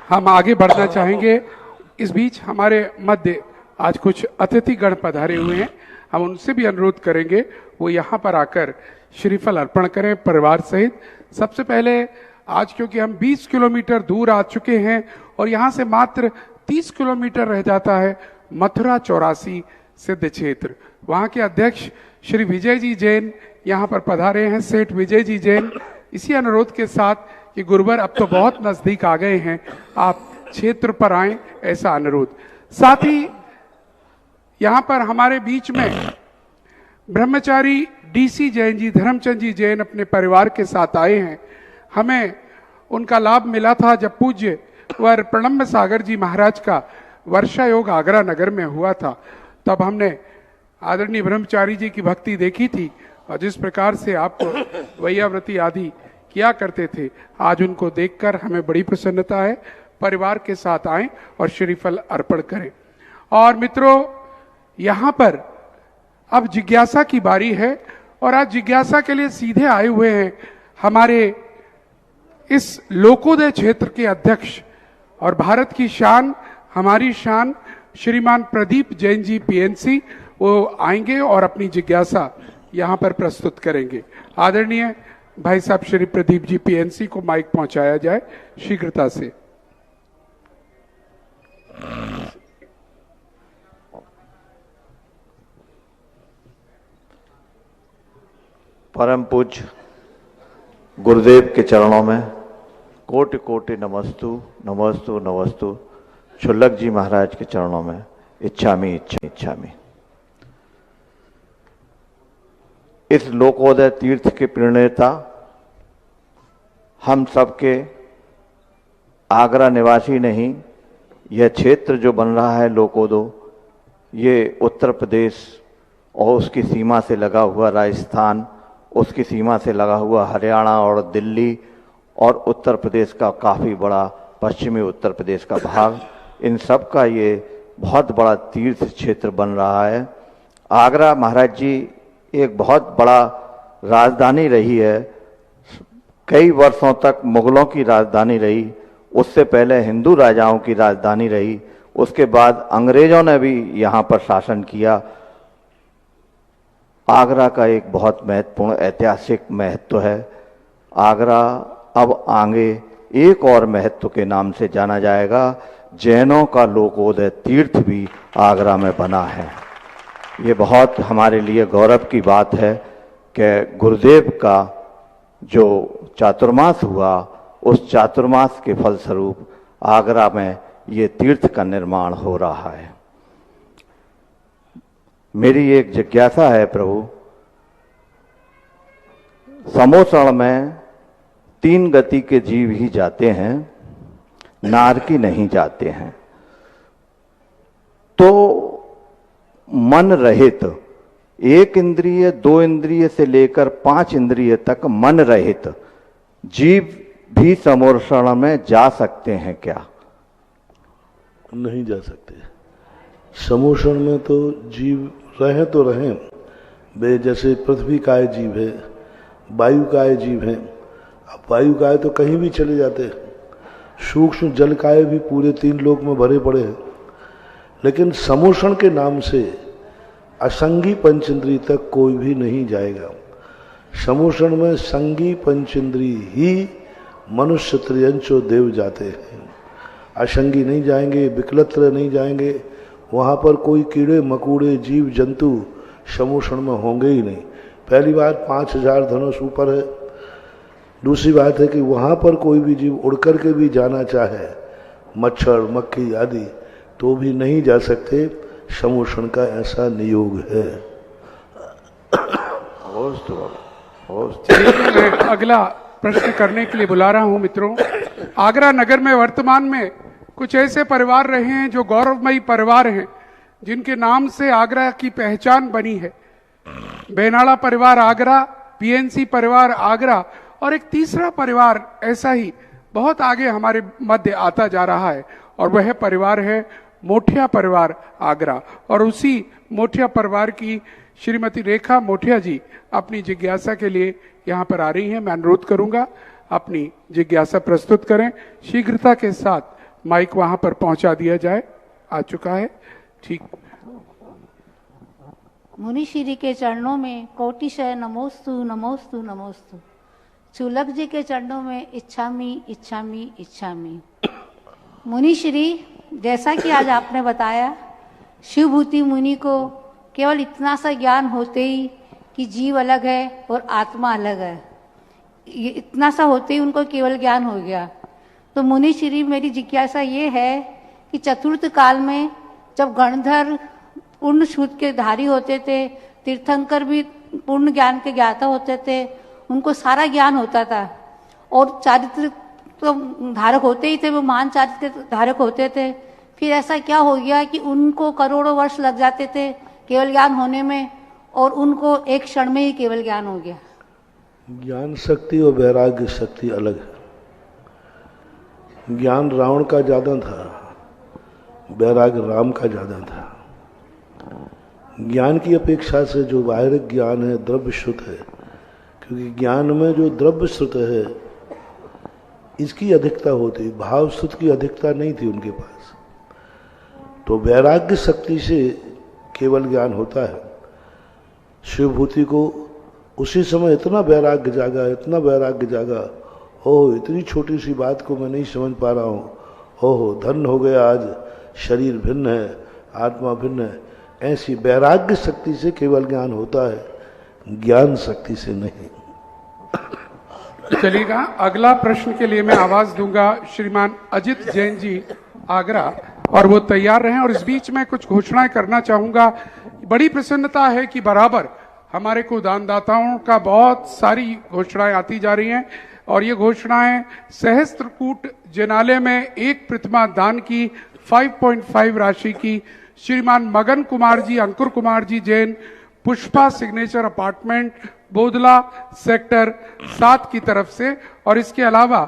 हम आगे बढ़ना चाहेंगे। इस बीच हमारे मध्य आज कुछ अतिथिगण पधारे हुए हैं, हम उनसे भी अनुरोध करेंगे वो यहाँ पर आकर श्रीफल अर्पण करें परिवार सहित। सबसे पहले आज क्योंकि हम 20 किलोमीटर दूर आ चुके हैं और यहाँ से मात्र 30 किलोमीटर रह जाता है मथुरा 84 सिद्ध क्षेत्र, वहाँ के अध्यक्ष श्री विजय जी जैन यहाँ पर पधारे हैं, सेठ विजय जी जैन। इसी अनुरोध के साथ कि गुरुवर अब तो बहुत नजदीक आ गए हैं, आप क्षेत्र पर आए, ऐसा अनुरोध। साथ ही यहाँ पर हमारे बीच में ब्रह्मचारी डीसी जैन जी, धर्मचंद जी जैन अपने परिवार के साथ आए हैं। हमें उनका लाभ मिला था जब पूज्य वर प्रणम्य सागर जी महाराज का वर्षा योग आगरा नगर में हुआ था, तब हमने आदरणीय ब्रह्मचारी जी की भक्ति देखी थी और जिस प्रकार से आपको वैयाव्रती आदि किया करते थे, आज उनको देखकर हमें बड़ी प्रसन्नता है। परिवार के साथ आएं और श्रीफल अर्पण करें। और मित्रों, यहाँ पर अब जिज्ञासा की बारी है और आज जिज्ञासा के लिए सीधे आए हुए हैं हमारे इस लोकोदय क्षेत्र के अध्यक्ष और भारत की शान, हमारी शान, श्रीमान प्रदीप जैन जी पीएनसी। वो आएंगे और अपनी जिज्ञासा यहाँ पर प्रस्तुत करेंगे। आदरणीय भाई साहब श्री प्रदीप जी पीएनसी को माइक पहुंचाया जाए शीघ्रता से। परम पूज्य गुरुदेव के चरणों में कोटि कोटि नमस्तु नमस्तु नमस्तु। क्षुल्लक जी महाराज के चरणों में इच्छामि इच्छामि। इस लोकोदय तीर्थ के प्रणेता हम सबके आगरा निवासी नहीं, यह क्षेत्र जो बन रहा है लोकोदय, ये उत्तर प्रदेश और उसकी सीमा से लगा हुआ राजस्थान, उसकी सीमा से लगा हुआ हरियाणा और दिल्ली और उत्तर प्रदेश का काफ़ी बड़ा पश्चिमी उत्तर प्रदेश का भाग, इन सब का ये बहुत बड़ा तीर्थ क्षेत्र बन रहा है। आगरा महाराज जी एक बहुत बड़ा राजधानी रही है, कई वर्षों तक मुगलों की राजधानी रही, उससे पहले हिंदू राजाओं की राजधानी रही, उसके बाद अंग्रेजों ने भी यहाँ पर शासन किया। आगरा का एक बहुत महत्वपूर्ण ऐतिहासिक महत्व है। आगरा अब आगे एक और महत्व के नाम से जाना जाएगा, जैनों का लोकोदय तीर्थ भी आगरा में बना है। ये बहुत हमारे लिए गौरव की बात है कि गुरुदेव का जो चातुर्मास हुआ, उस चातुर्मास के फलस्वरूप आगरा में ये तीर्थ का निर्माण हो रहा है। मेरी एक जिज्ञासा है प्रभु, समोसण में 3 गति के जीव ही जाते हैं, नारकी नहीं जाते हैं, तो मन रहित 1 इंद्रिय 2 इंद्रिय से लेकर 5 इंद्रिय तक मन रहित जीव भी समोसण में जा सकते हैं क्या? नहीं जा सकते। समोसण में तो जीव रहे तो रहें, वे जैसे पृथ्वी काय जीव है, वायु काय जीव है। अब वायु काय तो कहीं भी चले जाते हैं, सूक्ष्म जल काय भी पूरे 3 लोक में भरे पड़े हैं, लेकिन समोसण के नाम से असंगी पंचेंद्रिय तक कोई भी नहीं जाएगा। समोसण में संगी पंचेंद्रिय ही मनुष्य त्रियंचो देव जाते हैं, असंगी नहीं जाएंगे, विकलत्र नहीं जाएंगे। वहाँ पर कोई कीड़े मकोड़े जीव जंतु समोसण में होंगे ही नहीं। पहली बात 5000 धनुष ऊपर है। दूसरी बात है कि वहाँ पर कोई भी जीव उड़ कर के भी जाना चाहे, मच्छर मक्खी आदि, तो भी नहीं जा सकते। समोसण का ऐसा नियोग है। मैं अगला प्रश्न करने के लिए बुला रहा हूं मित्रों। आगरा नगर में वर्तमान में कुछ ऐसे परिवार रहे हैं जो गौरवमयी परिवार हैं, जिनके नाम से आगरा की पहचान बनी है। बेनाड़ा परिवार आगरा, पीएनसी परिवार आगरा, और एक तीसरा परिवार ऐसा ही बहुत आगे हमारे मध्य आता जा रहा है, और वह परिवार है मोठिया परिवार आगरा। और उसी मोठिया परिवार की श्रीमती रेखा मोठिया जी अपनी जिज्ञासा के लिए यहाँ पर आ रही हैं। मैं अनुरोध करूंगा अपनी जिज्ञासा प्रस्तुत करें। शीघ्रता के साथ माइक वहां पर पहुंचा दिया जाए। आ चुका है, ठीक। मुनि श्री के चरणों में कोटिशय नमोस्तु नमोस्तु नमोस्तु। चूलक जी के चरणों में इच्छामी इच्छामी इच्छामी। मुनि श्री, जैसा कि आज आपने बताया, शिवभूति मुनि को केवल इतना सा ज्ञान होते ही कि जीव अलग है और आत्मा अलग है, ये इतना सा होते ही उनको केवल ज्ञान हो गया। तो मुनि श्री, मेरी जिज्ञासा ये है कि चतुर्थ काल में जब गणधर पूर्ण शुद्ध के धारी होते थे, तीर्थंकर भी पूर्ण ज्ञान के ज्ञाता होते थे, उनको सारा ज्ञान होता था, और चारित्र तो धारक होते ही थे, वो महान चारित्र के धारक होते थे। फिर ऐसा क्या हो गया कि उनको करोड़ों वर्ष लग जाते थे केवल ज्ञान होने में, और उनको एक क्षण में ही केवल ज्ञान हो गया? ज्ञान शक्ति और वैराग्य शक्ति अलग है। ज्ञान रावण का ज्यादा था, वैराग्य राम का ज्यादा था। ज्ञान की अपेक्षा से जो बाहरिक ज्ञान है द्रव्य श्रुत है, क्योंकि ज्ञान में जो द्रव्य श्रुत है इसकी अधिकता होती, भाव श्रुत की अधिकता नहीं थी उनके पास। तो वैराग्य शक्ति से केवल ज्ञान होता है। शिवभूति को उसी समय इतना वैराग्य जागा, इतना वैराग्य जागा, ओह इतनी छोटी सी बात को मैं नहीं समझ पा रहा हूँ, ओह धन हो गया, आज शरीर भिन्न है, आत्मा भिन्न है। ऐसी वैराग्य शक्ति से केवल ज्ञान होता है, ज्ञान शक्ति से नहीं। चलिएगा, अगला प्रश्न के लिए मैं आवाज दूंगा श्रीमान अजित जैन जी आगरा, और वो तैयार रहें। और इस बीच में कुछ घोषणाएं करना चाहूंगा। बड़ी प्रसन्नता है कि बराबर हमारे को दानदाताओं का बहुत सारी घोषणाएं आती जा रही हैं, और ये घोषणाएं सहस्त्रकूट जिनालय में एक प्रतिमा दान की 5.5 राशि की श्रीमान Magan Kumar ji, Ankur Kumar ji Jain, Pushpa signature apartment, Bodhla sector 7 की तरफ से, और इसके अलावा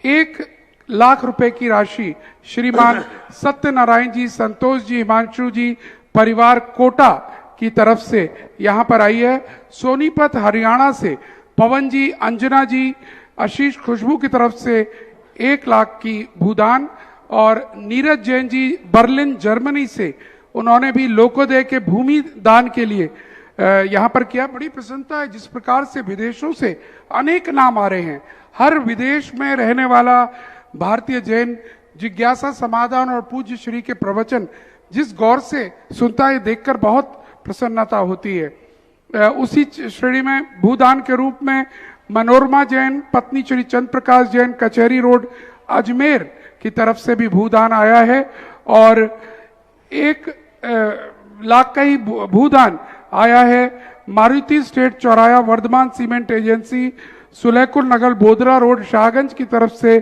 1 लाख रुपए की राशि श्रीमान सत्यनारायण जी, संतोष जी, हिमांशु जी परिवार कोटा की तरफ से यहाँ पर आई है। सोनीपत हरियाणा से पवन जी, अंजना जी, आशीष खुशबू की तरफ से 1 लाख की भूदान, और नीरज जैन जी बर्लिन जर्मनी से, उन्होंने भी लोकोदय के भूमि दान के लिए यहाँ पर किया। बड़ी प्रसन्नता है जिस प्रकार से विदेशों से अनेक नाम आ रहे हैं। हर विदेश में रहने वाला भारतीय जैन जिज्ञासा समाधान और पूज्य श्री के प्रवचन जिस गौर से सुनता है, देखकर बहुत प्रसन्नता होती है। उसी श्रेणी में भूदान के रूप में मनोरमा जैन, पत्नी श्री चंद्र प्रकाश जैन, कचहरी रोड अजमेर की तरफ से भी भूदान आया है, और 1 लाख का ही भूदान आया है मारुति स्टेट चौराया Vardhaman cement agency, Sulekul Nagar Bodra road Shahganj की तरफ से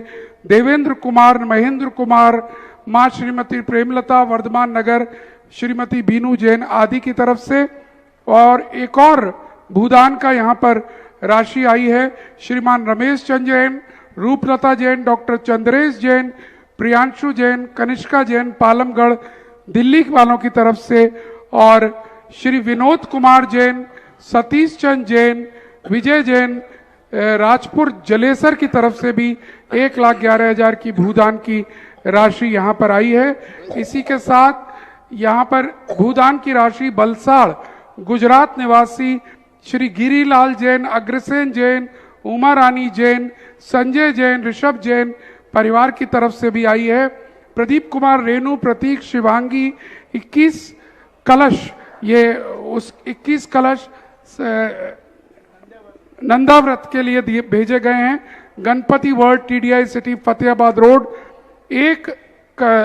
देवेंद्र कुमार, महेंद्र कुमार, मां श्रीमती प्रेमलता वर्धमान नगर, श्रीमती बीनू जैन आदि की तरफ से। और एक और भूदान का यहाँ पर राशि आई है श्रीमान रमेश चंद जैन, रूपलता जैन, डॉक्टर चंद्रेश जैन, प्रियांशु जैन, कनिष्का जैन पालमगढ़ दिल्ली वालों की तरफ से, और श्री विनोद कुमार जैन, सतीश चंद जैन, विजय जैन राजपुर जलेसर की तरफ से भी 1,11,000 की भूदान की राशि यहाँ पर आई है। इसी के साथ यहाँ पर भूदान की राशि बलसाड़ गुजरात निवासी श्री गिरीलाल जैन, अग्रसेन जैन, उमा रानी जैन, संजय जैन, ऋषभ जैन परिवार की तरफ से भी आई है। प्रदीप कुमार, रेणु, प्रतीक, शिवांगी 21 कलश, ये उस 21 कलश नंदाव्रत के लिए भेजे गए हैं। Ganpati world TDI city Fatehabad road 1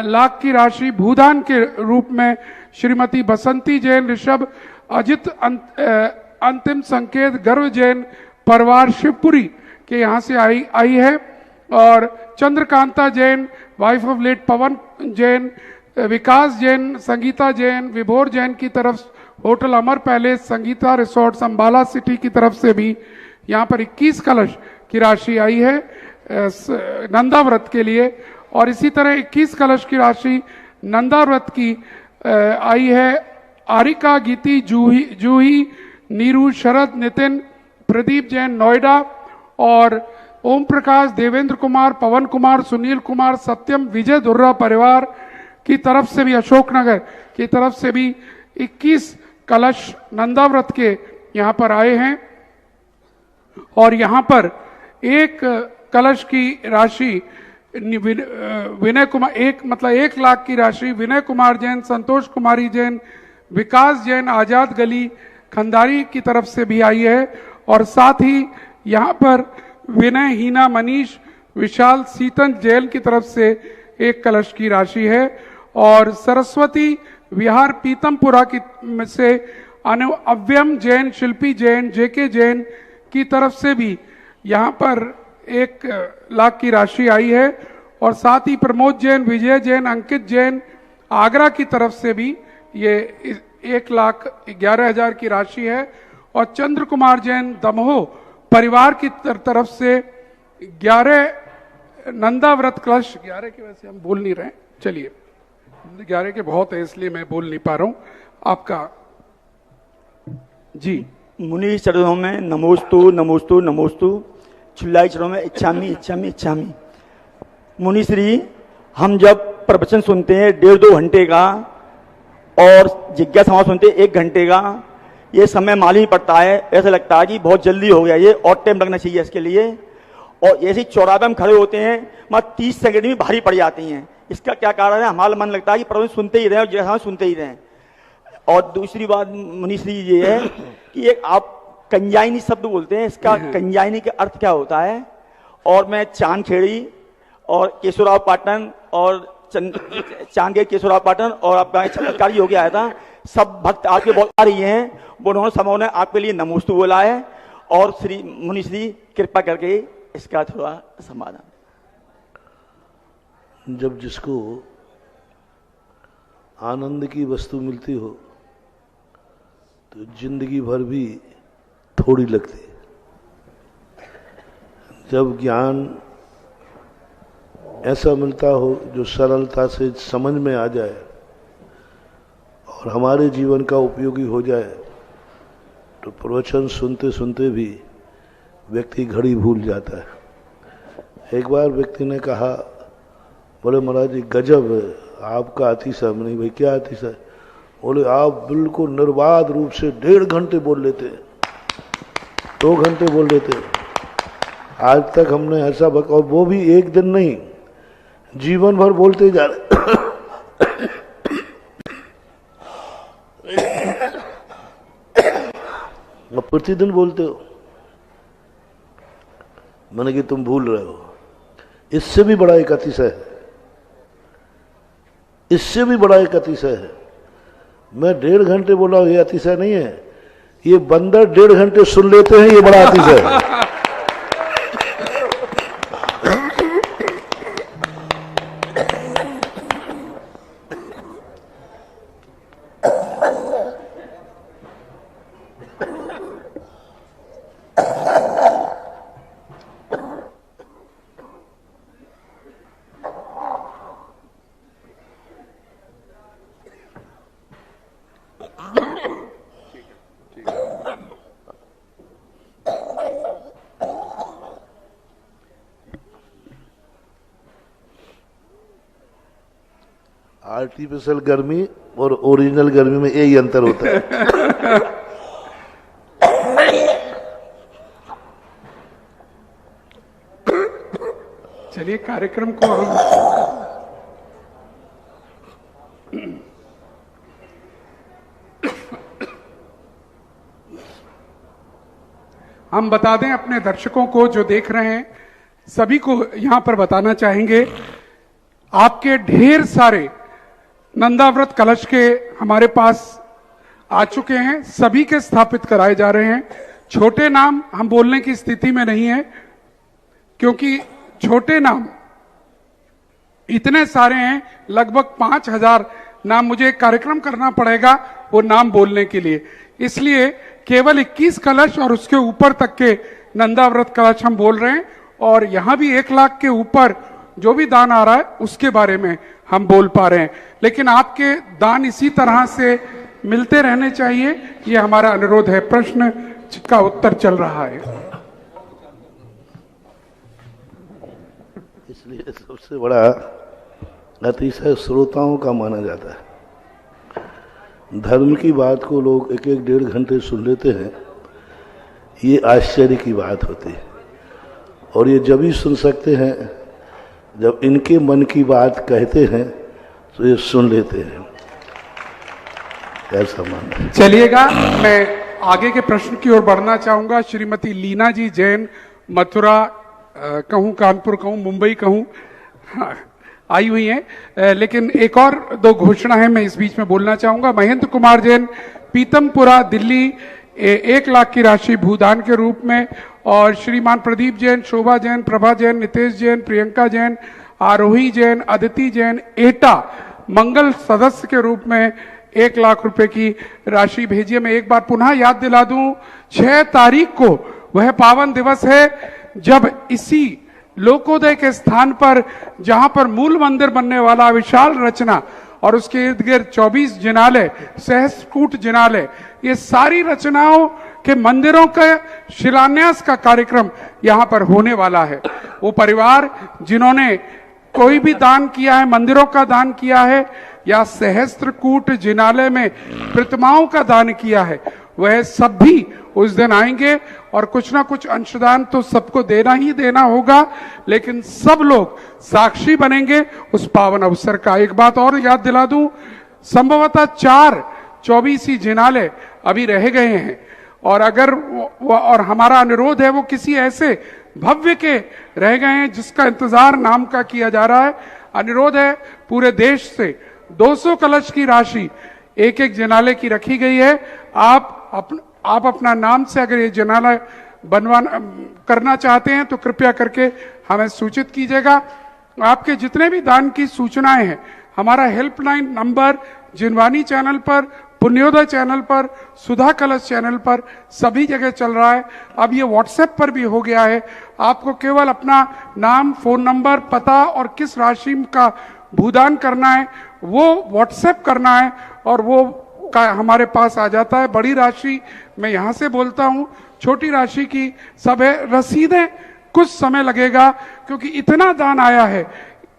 lakh की राशि भूदान के रूप में श्रीमती बसंती जैन, ऋषभ, अजित अंतिम संकेत, गर्व जैन परिवार शिवपुरी के यहाँ से आई है। और Chandrakanta Jain wife of late Pawan Jain, Vikas Jain, Sangeeta Jain, Vibhor Jain की तरफ hotel Amar palace, Sangeeta resorts, Ambala city की तरफ से भी यहाँ पर 21 कलश की राशि आई है नंदा व्रत के लिए। और इसी तरह 21 कलश की राशि नंदा व्रत की आई है आरिका, गीती, जूही, नीरू, शरद, नितिन, प्रदीप जैन नोएडा, और ओम प्रकाश, देवेंद्र कुमार, पवन कुमार, सुनील कुमार, सत्यम, विजय दुर्रा परिवार की तरफ से भी, अशोकनगर की तरफ से भी 21 कलश नंदाव्रत के यहाँ पर आए हैं। और यहाँ पर एक कलश की राशि विनय कुमार, 1 लाख की राशि विनय कुमार जैन, संतोष कुमारी जैन, विकास जैन, आजाद गली, खंडारी की तरफ से भी आई है। और साथ ही यहाँ पर विनय, हीना, मनीष, विशाल, सीतन जैन की तरफ से 1 कलश की राशि है। और सरस्वती विहार पीतमपुरा की से अव्यम जैन, शिल्पी जैन, जेके जैन की तरफ से भी यहाँ पर 1 लाख की राशि आई है। और साथ ही प्रमोद जैन, विजय जैन, अंकित जैन आगरा की तरफ से भी ये 1,11,000 की राशि है। और चंद्र कुमार जैन दमोह परिवार की तरफ से 11 नंदा व्रत कलश, 11 के वैसे हम बोल नहीं रहे, चलिए 11 के बहुत है इसलिए मैं बोल नहीं पा रहा हूं। आपका जी। मुनि चरणों में नमोस्तु नमोस्तु नमोस्तु, चुल्लाई चरणों में इच्छामी इच्छामी इच्छामी। मुनि श्री, हम जब प्रवचन सुनते हैं 1.5-2 घंटे का और जिज्ञासा सुनते हैं 1 घंटे का, ये समय मालूम ही पड़ता है, ऐसा लगता है कि बहुत जल्दी हो गया ये और टाइम लगना चाहिए इसके लिए। और ऐसे चौराहे में खड़े होते हैं मतलब 30 सेकंड में भारी पड़ जाती हैं। इसका क्या कारण है? हमारा मन लगता है कि प्रवचन सुनते ही रहें और जैसा सुनते ही रहें। और दूसरी बात मुनि श्री ये है कि एक आप कंजाइनी शब्द बोलते हैं, इसका कंजाइनी का अर्थ क्या होता है? और मैं चांदखेड़ी और केशवराव पाटन और चांदगेर केशवराव पाटन और आपका चमत्कारी हो गया आया था, सब भक्त आपके बहुत आ रही हैं, वो उन्होंने समूह ने आपके लिए नमोस्तु बोला है। और श्री मुनि श्री कृपा करके इसका थोड़ा समाधान। जब जिसको आनंद की वस्तु मिलती हो तो जिंदगी भर भी थोड़ी लगती है। जब ज्ञान ऐसा मिलता हो जो सरलता से समझ में आ जाए और हमारे जीवन का उपयोगी हो जाए, तो प्रवचन सुनते सुनते भी व्यक्ति घड़ी भूल जाता है। एक बार व्यक्ति ने कहा, बोले महाराज जी गजब है आपका अतिशय। मैंने भाई क्या अतिशय? बोले आप बिल्कुल निर्बाध रूप से 1.5 घंटे बोल लेते, 2 घंटे बोल लेते। आज तक हमने ऐसा और वो भी एक दिन नहीं, जीवन भर बोलते जा रहे। प्रतिदिन बोलते हो। मैंने कि तुम भूल रहे हो, इससे भी बड़ा एक अतिशय है, इससे भी बड़ा एक अतिशय है। मैं 1.5 घंटे बोला, ये अतिशय नहीं है। ये बंदर 1.5 घंटे सुन लेते हैं, ये बड़ा अतिशय है। आर्टिफिशियल गर्मी और ओरिजिनल गर्मी में यही अंतर होता है। चलिए कार्यक्रम को हम बता दें अपने दर्शकों को जो देख रहे हैं, सभी को यहां पर बताना चाहेंगे, आपके ढेर सारे नंदाव्रत कलश के हमारे पास आ चुके हैं, सभी के स्थापित कराए जा रहे हैं। छोटे नाम हम बोलने की स्थिति में नहीं है, क्योंकि छोटे नाम इतने सारे हैं, लगभग 5,000 नाम, मुझे एक कार्यक्रम करना पड़ेगा वो नाम बोलने के लिए, इसलिए केवल 21 कलश और उसके ऊपर तक के नंदाव्रत कलश हम बोल रहे हैं, और यहां भी 1 लाख के ऊपर जो भी दान आ रहा है उसके बारे में हम बोल पा रहे हैं। लेकिन आपके दान इसी तरह से मिलते रहने चाहिए, ये हमारा अनुरोध है। प्रश्न का उत्तर चल रहा है। इसलिए सबसे बड़ा अतिशय श्रोताओं का माना जाता है। धर्म की बात को लोग 1-1 घंटे सुन लेते हैं, ये आश्चर्य की बात होती है। और ये जब ही सुन सकते हैं जब इनके मन की बात कहते हैं, तो ये सुन लेते हैं। ऐसा मानना है। चलिएगा, मैं आगे के प्रश्न की ओर बढ़ना चाहूंगा। श्रीमती लीना जी जैन, मथुरा कहूं, कानपुर कहूं, मुंबई कहूं, हाँ, आई हुई हैं। लेकिन एक और 2 घोषणा है, मैं इस बीच में बोलना चाहूंगा। महेंद्र कुमार जैन, पीतमपुरा, दिल्ली, 1 लाख की राशि भूदान के रूप में, और श्रीमान प्रदीप जैन, शोभा जैन, प्रभा जैन, नितेश जैन, प्रियंका जैन, आरोही जैन, अदिति जैन, एटा मंगल सदस्य के रूप में 1 लाख रुपए की राशि भेजिए। मैं एक बार पुनः याद दिला दूं, 6 तारीख को वह पावन दिवस है जब इसी लोकोदय के स्थान पर, जहां पर मूल मंदिर बनने वाला विशाल रचना और उसके इर्द गिर्द 24 जिनालय, सहस्त्रकूट जिनालय, ये सारी रचनाओं के मंदिरों का शिलान्यास का कार्यक्रम यहां पर होने वाला है। वो परिवार जिन्होंने कोई भी दान किया है, मंदिरों का दान किया है या सहस्त्रकूट जिनालय में प्रतिमाओं का दान किया है, वह सब भी उस दिन आएंगे और कुछ ना कुछ अंशदान तो सबको देना ही देना होगा, लेकिन सब लोग साक्षी बनेंगे उस पावन अवसर का। एक बात और याद दिला दूं, संभवतः 4 24 जिनालय अभी रह गए हैं, और अगर और हमारा अनुरोध है वो किसी ऐसे भव्य के रह गए हैं जिसका इंतजार नाम का किया जा रहा है। अनुरोध है पूरे देश से 200 कलश की राशि 1-1 जिनालय की रखी गई है। आप अपना नाम से अगर ये जिनालय बनवाना करना चाहते हैं तो कृपया करके हमें सूचित कीजिएगा। आपके जितने भी दान की सूचनाएं हैं, हमारा हेल्पलाइन नंबर जिनवानी चैनल पर, पुण्योदय चैनल पर, सुधा कलश चैनल पर, सभी जगह चल रहा है। अब ये व्हाट्सएप पर भी हो गया है। आपको केवल अपना नाम, फोन नंबर, पता और किस राशि का भूदान करना है वो व्हाट्सएप करना है और वो का हमारे पास आ जाता है। बड़ी राशि मैं यहाँ से बोलता हूँ, छोटी राशि की सब है। रसीदें कुछ समय लगेगा क्योंकि इतना दान आया है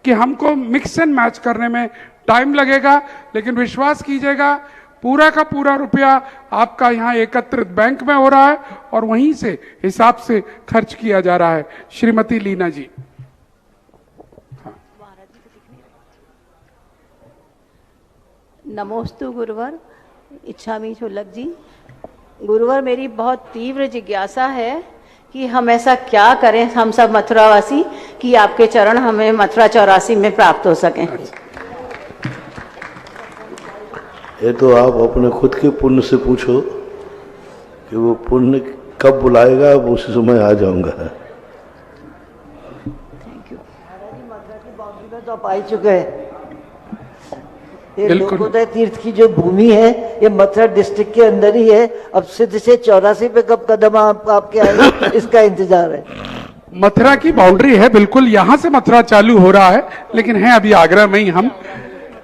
कि हमको मिक्स एंड मैच करने में टाइम लगेगा, लेकिन विश्वास कीजिएगा पूरा का पूरा रुपया आपका यहाँ एकत्रित बैंक में हो रहा है और वहीं से हिसाब से खर्च किया जा रहा है। श्रीमती लीना जी। नमोस्तु गुरुवर, इच्छामी चुलक जी। गुरुवर, मेरी बहुत तीव्र जिज्ञासा है कि हम ऐसा क्या करें, हम सब मथुरावासी, कि आपके चरण हमें मथुरा 84 में प्राप्त हो सकें। ये तो आप अपने खुद के पुण्य से पूछो कि वो पुण्य कब बुलाएगा, अब उसी समय आ जाऊंगा। Thank you. मथुरा की बाउंड्री में तो आप आ ही चुके हैं। ये लोकोदय तीर्थ की जो भूमि है ये मथुरा डिस्ट्रिक्ट के अंदर ही है। अब सिद्ध से 84 पे कब कदम आपके आएंगे, इसका इंतजार है। मथुरा की बाउंड्री है बिल्कुल, यहाँ से मथुरा चालू हो रहा है, लेकिन है अभी आगरा में ही हम,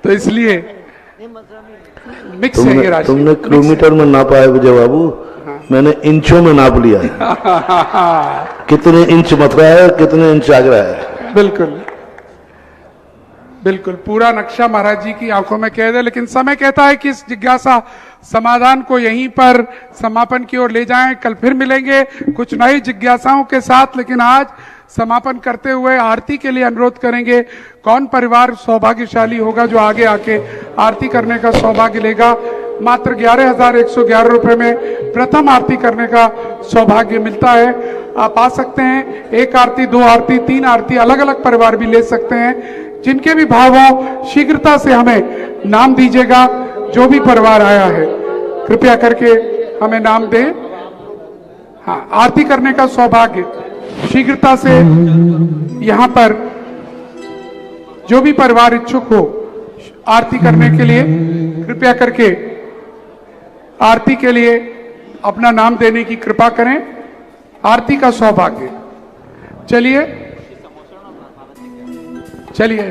तो इसलिए मिक्स है ये राशि। तुमने किलोमीटर में नापा है विजय बाबू, मैंने इंचों में नाप लिया है। कितने इंच मथुरा है, कितने इंच आगरा है। बिल्कुल बिल्कुल, पूरा नक्शा महाराज जी की आंखों में कैद है, लेकिन समय कहता है कि इस जिज्ञासा समाधान को यहीं पर समापन की ओर ले जाएं। कल फिर मिलेंगे कुछ नई जिज्ञासाओं के साथ, लेकिन आज समापन करते हुए आरती के लिए अनुरोध करेंगे। कौन परिवार सौभाग्यशाली होगा जो आगे आके आरती करने का सौभाग्य लेगा। मात्र 11,111 रुपए में प्रथम आरती करने का सौभाग्य मिलता है। आप आ सकते हैं, 1 आरती, 2 आरती, 3 आरती, अलग अलग परिवार भी ले सकते हैं। जिनके भी भाव हो शीघ्रता से हमें नाम दीजिएगा। जो भी परिवार आया है कृपया करके हमें नाम दें। हाँ, आरती करने का सौभाग्य शीघ्रता से यहाँ पर जो भी परिवार इच्छुक हो आरती करने के लिए कृपया करके आरती के लिए अपना नाम देने की कृपा करें। आरती का सौभाग्य। चलिए चलिए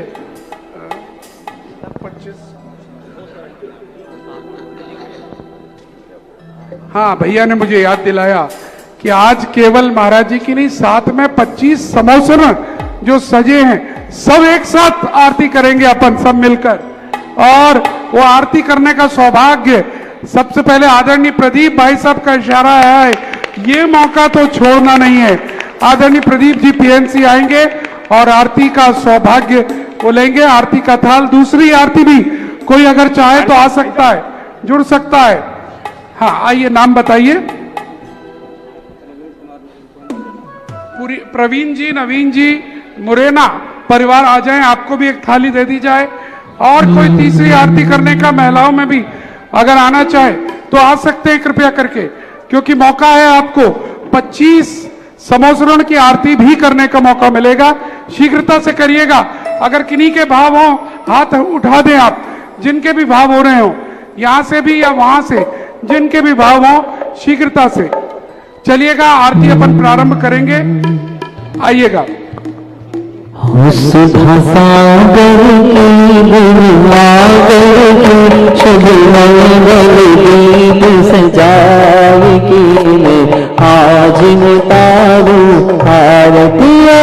25। हाँ, भैया ने मुझे याद दिलाया कि आज केवल महाराज जी की नहीं, साथ में 25 समोसर जो सजे हैं सब एक साथ आरती करेंगे अपन सब मिलकर। और वो आरती करने का सौभाग्य सबसे पहले आदरणीय प्रदीप भाई साहब का इशारा है, ये मौका तो छोड़ना नहीं है। आदरणीय प्रदीप जी पीएनसी आएंगे और आरती का सौभाग्य वो लेंगे। आरती का थाल, दूसरी आरती भी कोई अगर चाहे तो आ सकता है, जुड़ सकता है। हाँ, आइए नाम बताइए। पूरी प्रवीण जी, नवीन जी, मुरैना परिवार आ जाएं, आपको भी एक थाली दे दी जाए। और कोई तीसरी आरती करने का महिलाओं में भी अगर आना चाहे तो आ सकते हैं कृपया करके, क्योंकि मौका है आपको 25 समोसरण की आरती भी करने का मौका मिलेगा। शीघ्रता से करिएगा। अगर किन्हीं के भाव हो हाथ उठा दें आप, जिनके भी भाव हो रहे हो, यहां से भी या वहां से, जिनके भी भाव हो शीघ्रता से चलिएगा। आरती अपन प्रारंभ करेंगे, आइएगा। सुधा सागर शुभ मंगल दीप सजाएगी, आज उतारू आरतियाँ।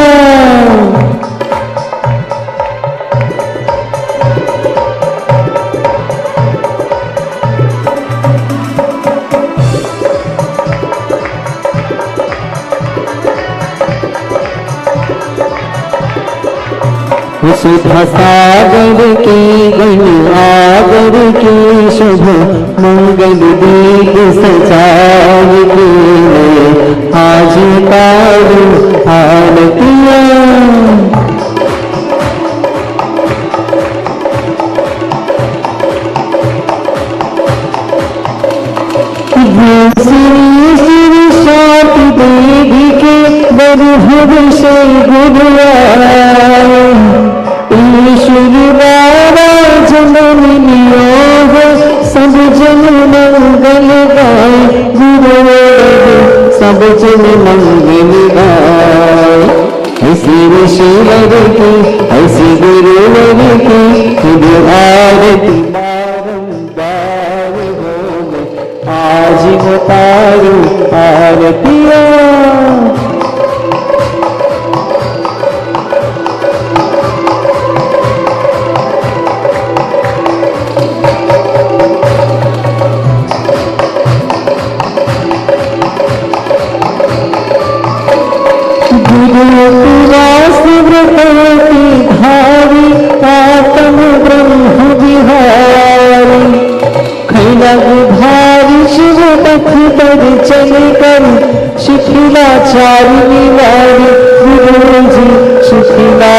सुधा सागर की गण आगर की शुभ मंगल दीप सजाएगी, आज उतारू आरतियाँ। श्री शांति देवी के बरहर से गुरुवार, ईश्वर बाबा जननी नियोग, सब जन मंगल गाए, गुरुदेव सब जन मंगल गाए। ऐसी ऋषिवर की, ऐसी गुरुवर की, खुद आरती बारंबार हो, आज उतारू आरतियाँ। धारी आत्म ब्रह्म विहारी, खैलधारी शिव पथ पर चल कर शिखिलाचारी वारी, गुरु जी शिखिला